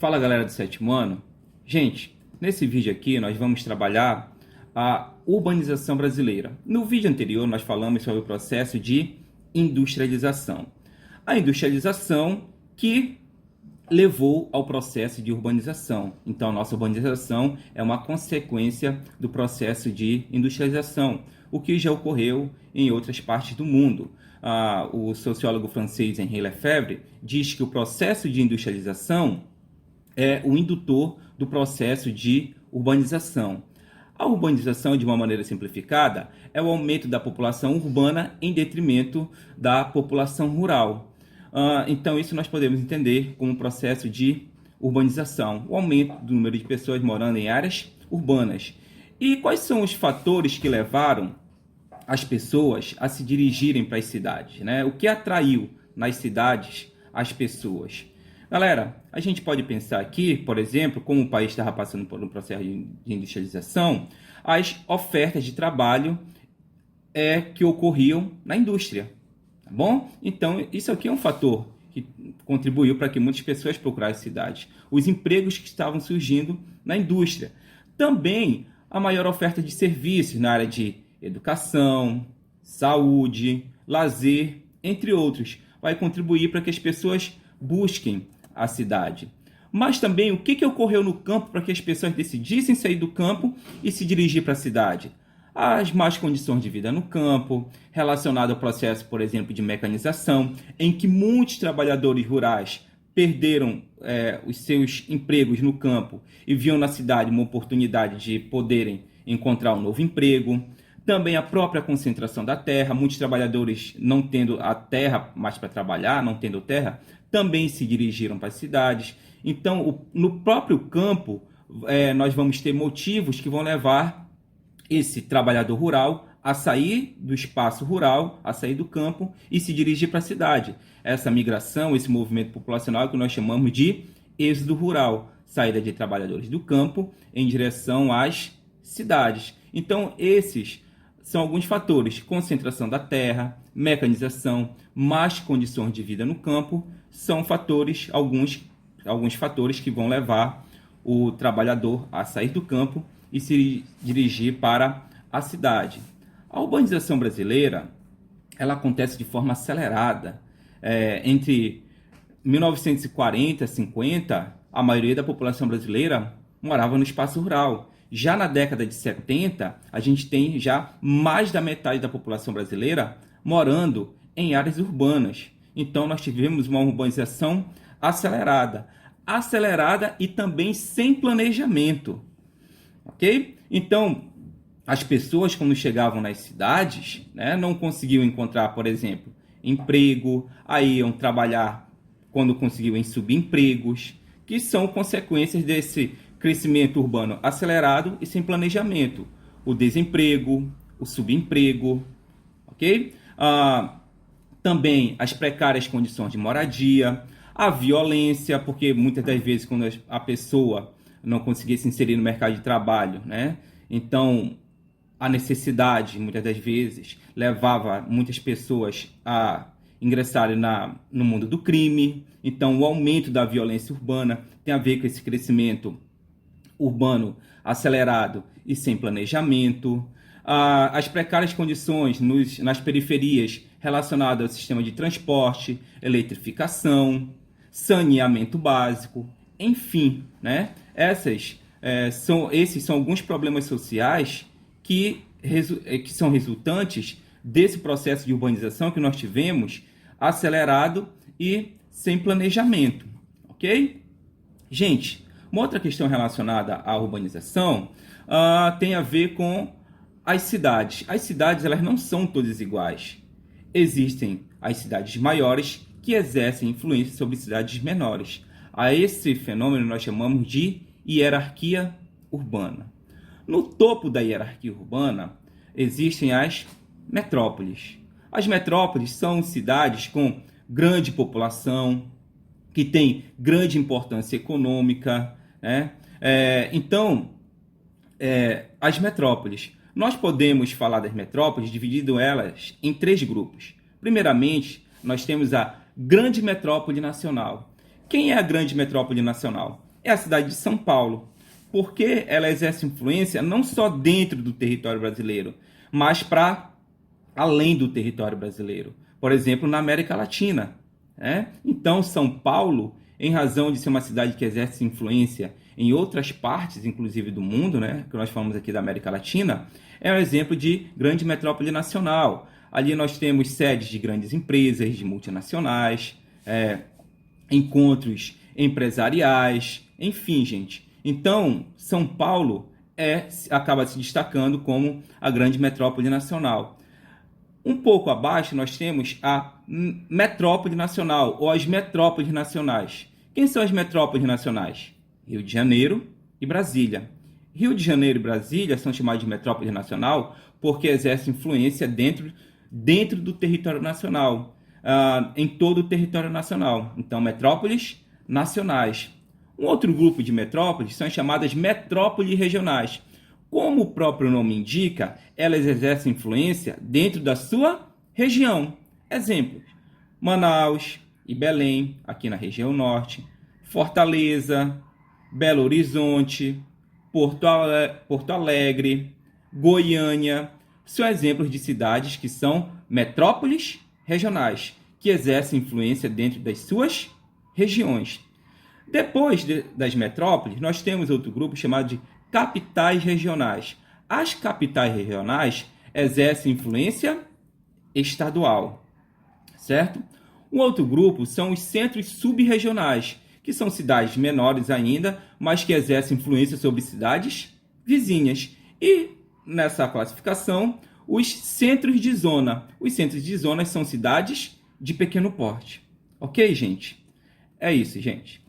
Fala galera do sétimo ano. Gente, nesse vídeo aqui nós vamos trabalhar a urbanização brasileira. No vídeo anterior nós falamos sobre o processo de industrialização. A industrialização que levou ao processo de urbanização. Então a nossa urbanização é uma consequência do processo de industrialização, o que já ocorreu em outras partes do mundo. O sociólogo francês Henri Lefebvre diz que o processo de industrialização é o indutor do processo de urbanização. A urbanização, de uma maneira simplificada, é o aumento da população urbana em detrimento da população rural. Então, isso nós podemos entender como um processo de urbanização, o aumento do número de pessoas morando em áreas urbanas. E quais são os fatores que levaram as pessoas a se dirigirem para as cidades, né? O que atraiu nas cidades as pessoas? Galera, a gente pode pensar aqui, por exemplo, como o país estava passando por um processo de industrialização, as ofertas de trabalho que ocorriam na indústria, tá bom? Então, isso aqui é um fator que contribuiu para que muitas pessoas procurassem cidades. Os empregos que estavam surgindo na indústria. Também a maior oferta de serviços na área de educação, saúde, lazer, entre outros, vai contribuir para que as pessoas busquem a cidade. Mas também o que ocorreu no campo para que as pessoas decidissem sair do campo e se dirigir para a cidade? As más condições de vida no campo, relacionado ao processo, por exemplo, de mecanização, em que muitos trabalhadores rurais perderam os seus empregos no campo e viam na cidade uma oportunidade de poderem encontrar um novo emprego. Também a própria concentração da terra, muitos trabalhadores não tendo a terra mais para trabalhar, não tendo terra, também se dirigiram para as cidades. Então, no próprio campo, nós vamos ter motivos que vão levar esse trabalhador rural a sair do espaço rural, a sair do campo e se dirigir para a cidade. Essa migração, esse movimento populacional que nós chamamos de êxodo rural, saída de trabalhadores do campo em direção às cidades. Então, esses são alguns fatores: concentração da terra, mecanização, más condições de vida no campo, são fatores, alguns fatores que vão levar o trabalhador a sair do campo e se dirigir para a cidade. A urbanização brasileira, ela acontece de forma acelerada. Entre 1940 e 50, a maioria da população brasileira morava no espaço rural. Já na década de 70, a gente tem já mais da metade da população brasileira morando em áreas urbanas. Então, nós tivemos uma urbanização acelerada e também sem planejamento, ok? Então, as pessoas, quando chegavam nas cidades, né, não conseguiam encontrar, por exemplo, emprego, aí iam trabalhar quando conseguiam em subempregos, que são consequências desse crescimento urbano acelerado e sem planejamento. O desemprego, o subemprego, ok? Também as precárias condições de moradia, a violência, porque muitas das vezes quando a pessoa não conseguia se inserir no mercado de trabalho, né? Então, a necessidade, muitas das vezes, levava muitas pessoas a ingressarem no mundo do crime. Então, o aumento da violência urbana tem a ver com esse crescimento urbano acelerado e sem planejamento. As precárias condições nas periferias relacionadas ao sistema de transporte, eletrificação, saneamento básico, enfim, né? Esses são alguns problemas sociais que são resultantes desse processo de urbanização que nós tivemos acelerado e sem planejamento, ok? Gente, uma outra questão relacionada à urbanização tem a ver com as cidades. As cidades, elas não são todas iguais. Existem as cidades maiores que exercem influência sobre cidades menores. A esse fenômeno nós chamamos de hierarquia urbana. No topo da hierarquia urbana existem as metrópoles. As metrópoles são cidades com grande população, que têm grande importância econômica, né? As metrópoles. Nós podemos falar das metrópoles dividindo elas em 3 grupos. Primeiramente, nós temos a grande metrópole nacional. Quem é a grande metrópole nacional? é a cidade de São Paulo, porque ela exerce influência não só dentro do território brasileiro, mas para além do território brasileiro. Por exemplo, na América Latina. Então, São Paulo, em razão de ser uma cidade que exerce influência em outras partes, inclusive do mundo, que nós falamos aqui da América Latina, é um exemplo de grande metrópole nacional. Ali nós temos sedes de grandes empresas, de multinacionais, encontros empresariais, enfim, gente. Então, São Paulo acaba se destacando como a grande metrópole nacional. Um pouco abaixo nós temos a metrópole nacional, ou as metrópoles nacionais. Quem são as metrópoles nacionais? Rio de Janeiro e Brasília. Rio de Janeiro e Brasília são chamados de metrópole nacional porque exercem influência dentro do território nacional, em todo o território nacional. Então, metrópoles nacionais. Um outro grupo de metrópoles são chamadas metrópoles regionais. Como o próprio nome indica, elas exercem influência dentro da sua região. Exemplos: Manaus e Belém, aqui na região norte, Fortaleza, Belo Horizonte, Porto Alegre, Goiânia, são exemplos de cidades que são metrópoles regionais, que exercem influência dentro das suas regiões. Depois das metrópoles, nós temos outro grupo chamado de capitais regionais. As capitais regionais exercem influência estadual, certo? Um outro grupo são os centros subregionais, que são cidades menores ainda, mas que exercem influência sobre cidades vizinhas. E nessa classificação, os centros de zona. Os centros de zona são cidades de pequeno porte. Ok, gente? É isso, gente.